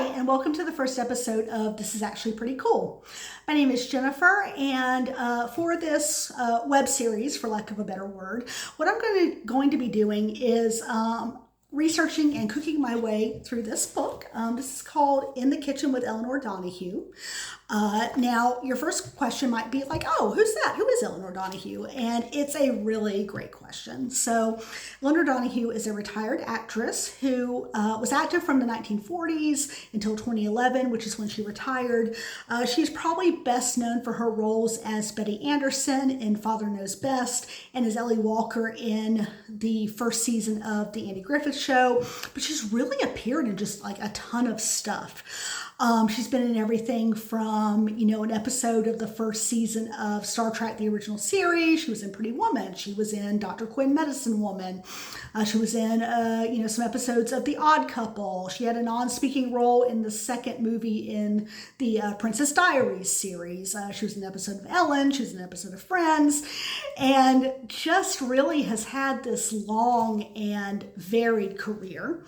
Hi, and welcome to the first episode of This Is Actually Pretty Cool. My name is Jennifer, and for this web series, for lack of a better word, what I'm going to be doing is researching and cooking my way through this book. This is called In the Kitchen with Elinor Donahue. Now, your first question might be like, oh, who's that? Who is Elinor Donahue? And it's a really great question. So, Elinor Donahue is a retired actress who was active from the 1940s until 2011, which is when she retired. She's probably best known for her roles as Betty Anderson in Father Knows Best and as Ellie Walker in the first season of The Andy Griffith Show, but she's really appeared in just like a ton of stuff. She's been in everything from, an episode of the first season of Star Trek, the original series. She was in Pretty Woman. She was in Dr. Quinn, Medicine Woman. She was in, some episodes of The Odd Couple. She had a non-speaking role in the second movie in the Princess Diaries series. She was in an episode of Ellen. She was in an episode of Friends. And just really has had this long and varied career.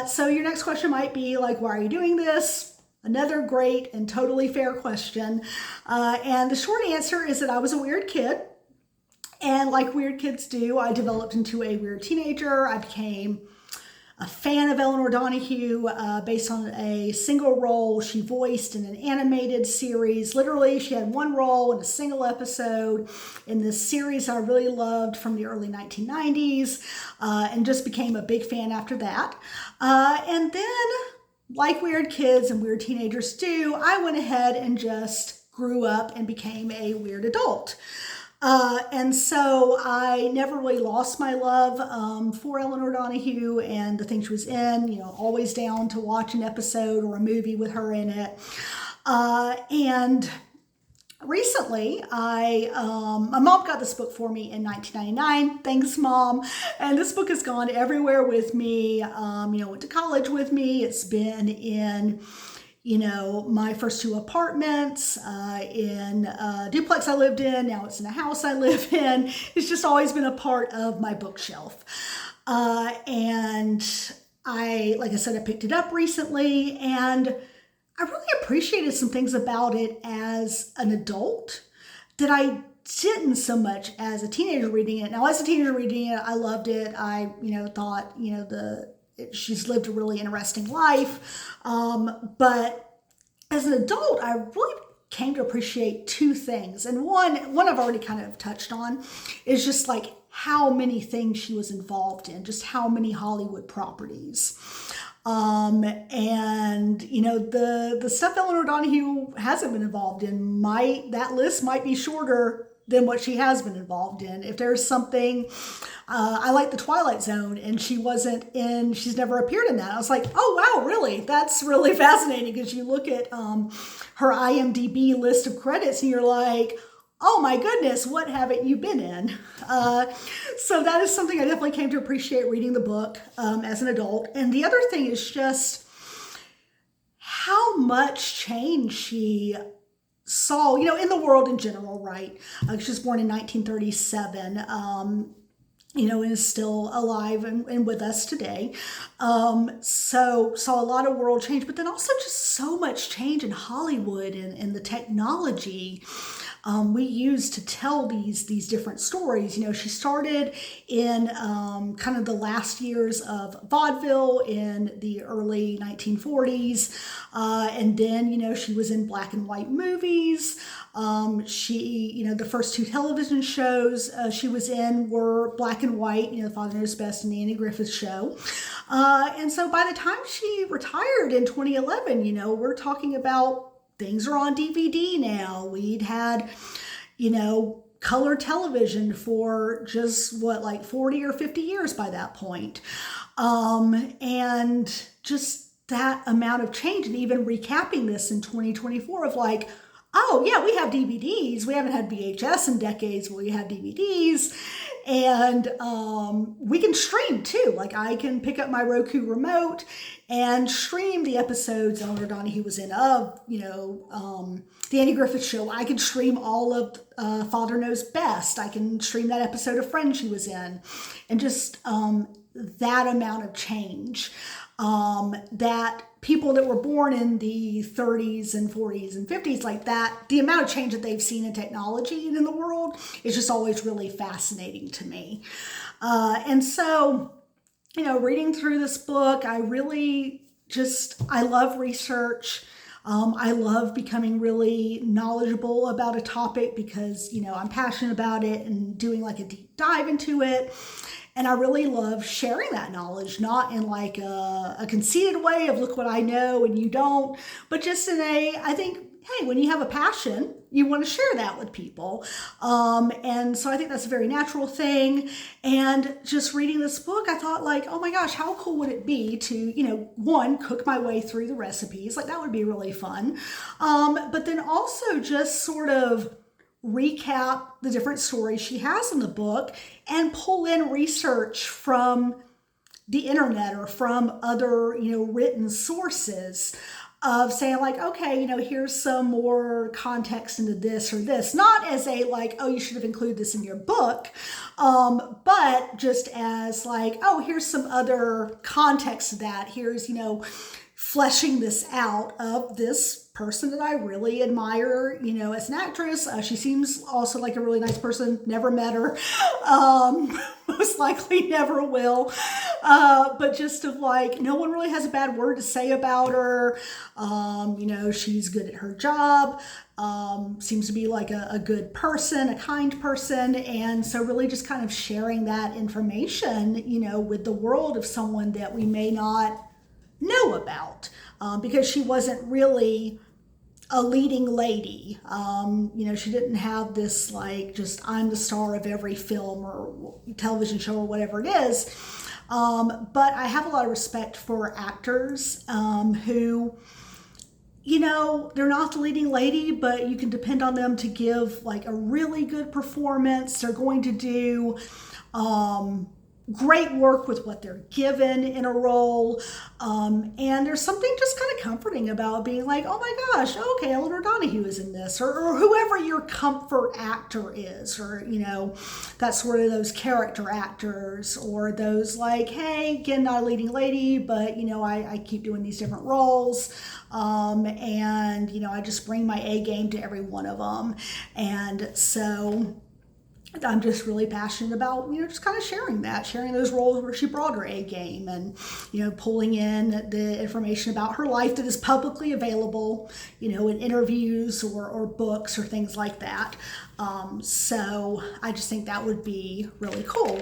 So your next question might be like, why are you doing this? Another great and totally fair question. And the short answer is that I was a weird kid. And like weird kids do, I developed into a weird teenager. I became a fan of Elinor Donahue based on a single role she voiced in an animated series. Literally, she had one role in a single episode in this series I really loved from the early 1990s and just became a big fan after that. And then, like weird kids and weird teenagers do, I went ahead and just grew up and became a weird adult. And so I never really lost my love for Elinor Donahue and the things she was in, always down to watch an episode or a movie with her in it. And recently, my mom got this book for me in 1999. Thanks, Mom. And this book has gone everywhere with me. Went to college with me. It's been in my first two apartments, in a duplex I lived in. Now it's in a house I live in. It's just always been a part of my bookshelf. And like I said, I picked it up recently and I really appreciated some things about it as an adult that I didn't so much as a teenager reading it. Now, as a teenager reading it, I loved it. I, thought, she's lived a really interesting life. But as an adult, I really came to appreciate two things. And one I've already kind of touched on is just like how many things she was involved in, just how many Hollywood properties. The stuff Elinor Donahue hasn't been involved in that list might be shorter than what she has been involved in. If there's something, I like The Twilight Zone, and she's never appeared in that. I was like, oh wow, really? That's really fascinating, because you look at her IMDb list of credits and you're like, oh my goodness, what haven't you been in? So that is something I definitely came to appreciate reading the book as an adult. And the other thing is just how much change she saw, in the world in general, right? She was born in 1937, and is still alive and with us today. So saw a lot of world change, but then also just so much change in Hollywood and the technology we use to tell these different stories. She started in kind of the last years of vaudeville in the early 1940s. And then, she was in black and white movies. The first two television shows she was in were black and white, Father Knows Best and the Andy Griffith Show. And so by the time she retired in 2011, we're talking about things are on DVD now. We'd had, color television for just 40 or 50 years by that point. And just that amount of change, and even recapping this in 2024 of like, oh yeah, we have DVDs. We haven't had VHS in decades, but we have DVDs. And we can stream too. Like I can pick up my Roku remote and stream the episodes Elinor Donahue was in of, the Andy Griffith Show. I can stream all of Father Knows Best. I can stream that episode of Friends she was in. And just that amount of change. that people that were born in the 30s and 40s and 50s, like that, the amount of change that they've seen in technology and in the world is just always really fascinating to me. And so, reading through this book, I love research. I love becoming really knowledgeable about a topic because, I'm passionate about it and doing like a deep dive into it. And I really love sharing that knowledge, not in like a conceited way of look what I know and you don't, but just in I think, hey, when you have a passion, you want to share that with people. And so I think that's a very natural thing. And just reading this book, I thought like, oh my gosh, how cool would it be to, one, cook my way through the recipes. Like that would be really fun. But then also just sort of recap the different stories she has in the book and pull in research from the internet or from other, written sources of saying like, okay, here's some more context into this or this, not as a like, oh, you should have included this in your book, but just as like, oh, here's some other context to that. Here's, fleshing this out of this person that I really admire, as an actress. She seems also like a really nice person. Never met her. Most likely never will. But just of like, no one really has a bad word to say about her. She's good at her job. Seems to be like a good person, a kind person. And so really just kind of sharing that information, with the world of someone that we may not know about, because she wasn't really a leading lady. She didn't have this like just I'm the star of every film or television show or whatever it is. But I have a lot of respect for actors who, they're not the leading lady, but you can depend on them to give like a really good performance. They're going to do great work with what they're given in a role. And there's something just kind of comforting about being like, oh my gosh, okay, Elinor Donahue is in this, or whoever your comfort actor is, or, that's sort of those character actors, or those like, hey, again, not a leading lady, but, I keep doing these different roles. And, I just bring my A game to every one of them. And so I'm just really passionate about, just kind of sharing those roles where she brought her A game and, pulling in the information about her life that is publicly available, in interviews or books or things like that. So I just think that would be really cool.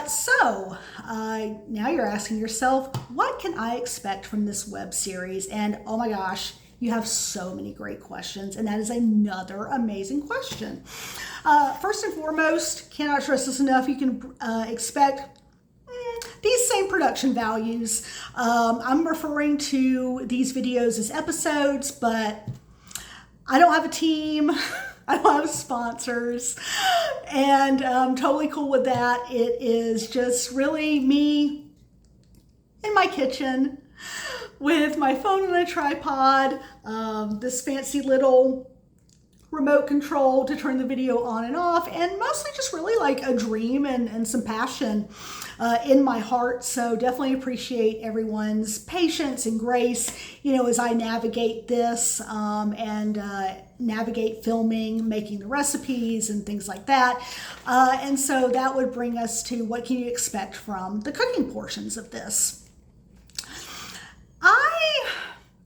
So now you're asking yourself, what can I expect from this web series? And oh my gosh, you have so many great questions, and that is another amazing question. First and foremost, cannot stress this enough, you can expect these same production values. I'm referring to these videos as episodes, but I don't have a team. I don't have sponsors, and I'm totally cool with that. It is just really me in my kitchen with my phone on a tripod, this fancy little remote control to turn the video on and off, and mostly just really like a dream and some passion in my heart. So definitely appreciate everyone's patience and grace, as I navigate this and navigate filming, making the recipes and things like that. And so that would bring us to what can you expect from the cooking portions of this.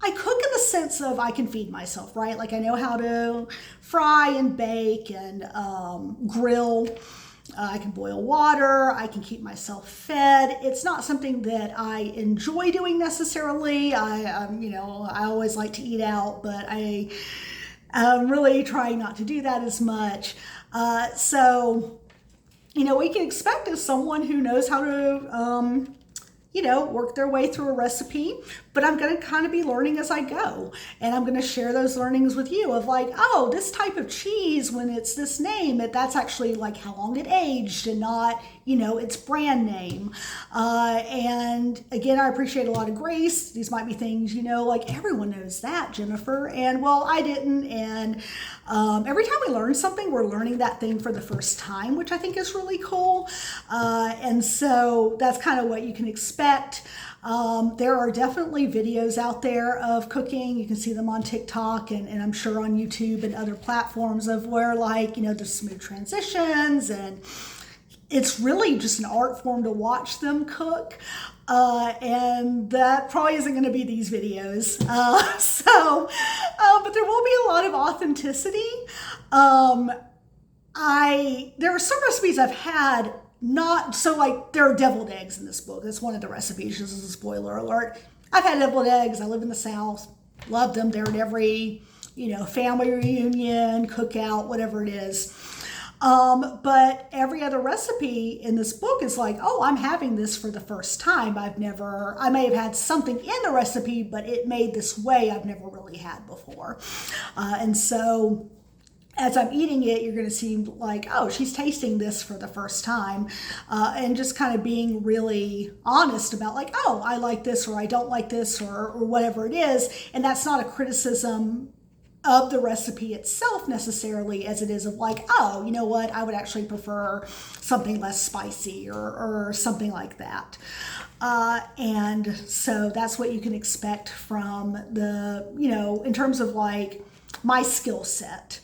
I cook in the sense of I can feed myself, right? Like I know how to fry and bake and grill. I can boil water. I can keep myself fed. It's not something that I enjoy doing necessarily. I always like to eat out, but I'm really trying not to do that as much. So, we can expect as someone who knows how to work their way through a recipe, but I'm going to kind of be learning as I go. And I'm going to share those learnings with you of like, oh, this type of cheese, when it's this name, that's actually like how long it aged and not, its brand name. And again, I appreciate a lot of grace. These might be things, like everyone knows that, Jennifer. And well, I didn't. And every time we learn something, we're learning that thing for the first time, which I think is really cool. And so that's kind of what you can expect. There are definitely videos out there of cooking. You can see them on TikTok and I'm sure on YouTube and other platforms of where like, the smooth transitions, and it's really just an art form to watch them cook. And that probably isn't going to be these videos. But there will be a lot of authenticity. There are some recipes I've had there are deviled eggs in this book. That's one of the recipes, just as a spoiler alert. I've had deviled eggs. I live in the South. Love them. They're at every, family reunion, cookout, whatever it is. But every other recipe in this book is like, oh, I'm having this for the first time. I may have had something in the recipe, but it made this way I've never really had before. And so as I'm eating it, you're going to see like, oh, she's tasting this for the first time, and just kind of being really honest about like, oh, I like this or I don't like this or whatever it is. And that's not a criticism of the recipe itself necessarily as it is of like, oh, you know what, I would actually prefer something less spicy or something like that. And so that's what you can expect from in terms of like my skill set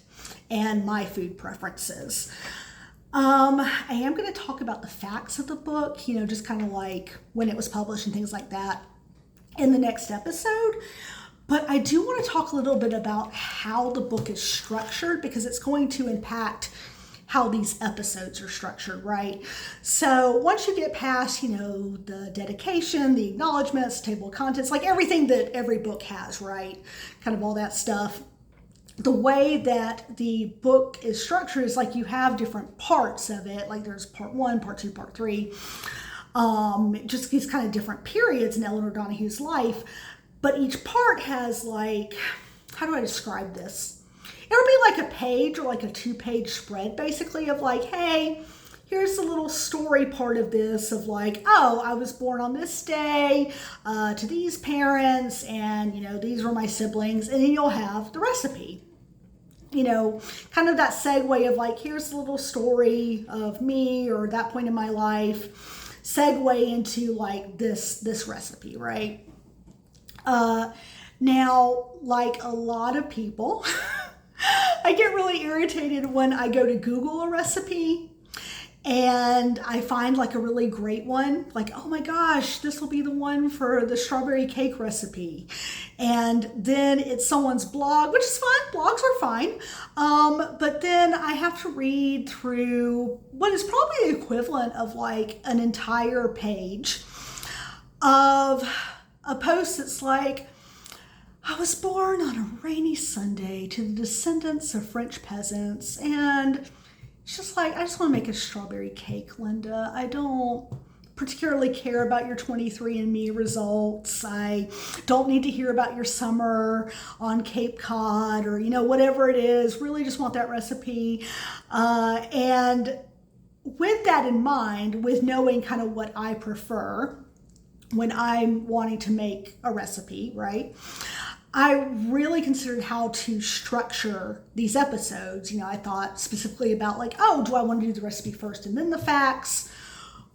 and my food preferences. I am going to talk about the facts of the book, just kind of like when it was published and things like that in the next episode. But I do want to talk a little bit about how the book is structured, because it's going to impact how these episodes are structured, right? So once you get past, the dedication, the acknowledgments, table of contents, like everything that every book has, right? Kind of all that stuff. The way that the book is structured is like you have different parts of it. Like there's part 1, part 2, part 3. Just these kind of different periods in Elinor Donahue's life. But each part has like, how do I describe this? It would be like a page or like a 2-page spread basically of like, hey, here's the little story part of this of like, oh, I was born on this day to these parents and, these were my siblings. And then you'll have the recipe. Kind of that segue of like, here's the little story of me or that point in my life, segue into like this recipe, right? Now, like a lot of people, I get really irritated when I go to Google a recipe and I find like a really great one, like, oh my gosh, this will be the one for the strawberry cake recipe. And then it's someone's blog, which is fine. Blogs are fine. But then I have to read through what is probably the equivalent of like an entire page of a post that's like, I was born on a rainy Sunday to the descendants of French peasants, and it's just like, I just want to make a strawberry cake, Linda. I don't particularly care about your 23andMe results. I don't need to hear about your summer on Cape Cod or, whatever it is. Really just want that recipe. And with that in mind, with knowing kind of what I prefer when I'm wanting to make a recipe, right? I really considered how to structure these episodes. I thought specifically about like, oh, do I want to do the recipe first and then the facts?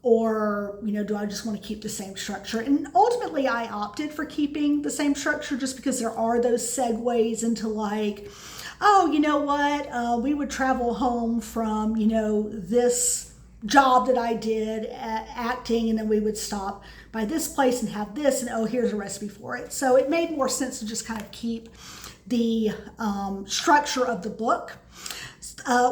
Or, do I just want to keep the same structure? And ultimately I opted for keeping the same structure just because there are those segues into like, oh, you know what? We would travel home from, this job that I did at acting, and then we would stop by this place and have this, and oh, here's a recipe for it. So it made more sense to just kind of keep the structure of the book.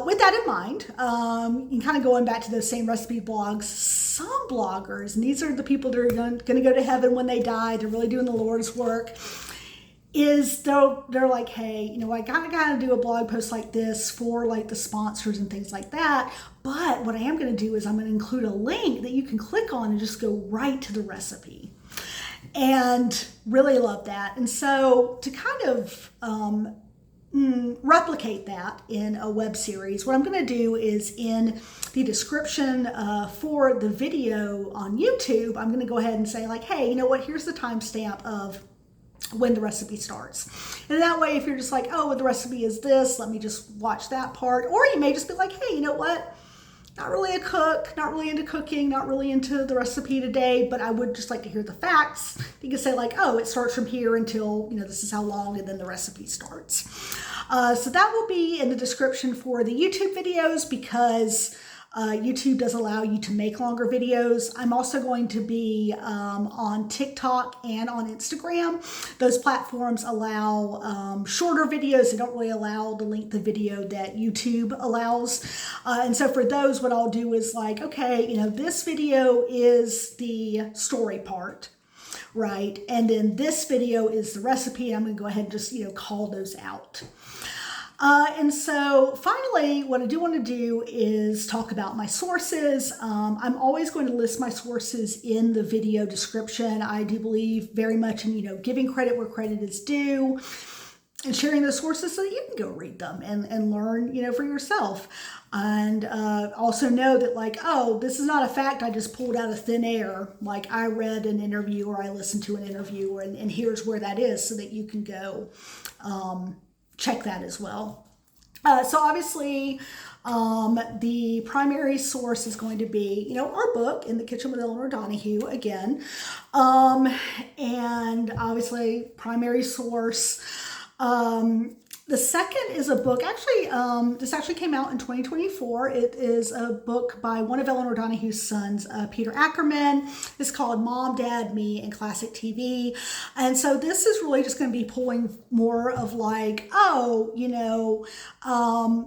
With that in mind, and kind of going back to those same recipe blogs, some bloggers, and these are the people that are going to go to heaven when they die, they're really doing the Lord's work, is they're like, hey, I gotta do a blog post like this for like the sponsors and things like that. But what I am going to do is I'm going to include a link that you can click on and just go right to the recipe. And really love that. And so to kind of replicate that in a web series, what I'm going to do is in the description for the video on YouTube, I'm going to go ahead and say like, hey, here's the timestamp of when the recipe starts. And that way, if you're just like, oh, well, the recipe is this, let me just watch that part. Or you may just be like, hey, you know what? not really a cook, not really into cooking, not really into the recipe today, but I would just like to hear the facts. You can say like, oh, it starts from here until, this is how long, and then the recipe starts. So that will be in the description for the YouTube videos, because YouTube does allow you to make longer videos. I'm also going to be on TikTok and on Instagram. Those platforms allow shorter videos. They don't really allow the length of video that YouTube allows. And so for those, what I'll do is like, okay, this video is the story part, right? And then this video is the recipe. I'm going to go ahead and just, call those out. And so finally, what I do want to do is talk about my sources. I'm always going to list my sources in the video description. I do believe very much in, giving credit where credit is due and sharing those sources so that you can go read them and learn, for yourself. And also know that like, oh, this is not a fact I just pulled out of thin air. Like I read an interview or I listened to an interview and here's where that is, so that you can go check that as well. So obviously, the primary source is going to be, our book, In the Kitchen with Elinor Donahue, again. And obviously, primary source. The second is a book, this actually came out in 2024. It is a book by one of Elinor Donahue's sons, Peter Ackerman. It's called Mom, Dad, Me, and Classic TV. And so this is really just going to be pulling more of like, oh,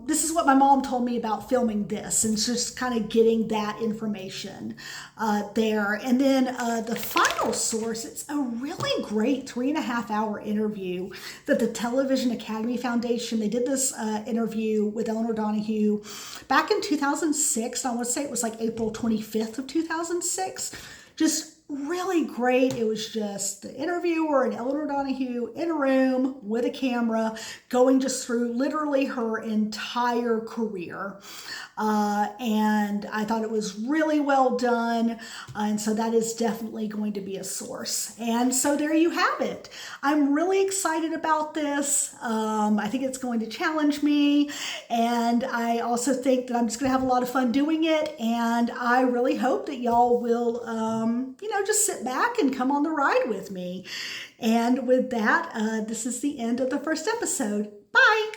this is what my mom told me about filming this, and just kind of getting that information there. And then the final source, it's a really great 3.5-hour interview that the Television Academy Foundation, they did this interview with Elinor Donahue back in 2006. I want to say it was like April 25th of 2006. Just really great. It was just the interviewer and Elinor Donahue in a room with a camera going just through literally her entire career. And I thought it was really well done. And so that is definitely going to be a source. And so there you have it. I'm really excited about this. I think it's going to challenge me. And I also think that I'm just going to have a lot of fun doing it. And I really hope that y'all will, just sit back and come on the ride with me. And with that, this is the end of the first episode. Bye.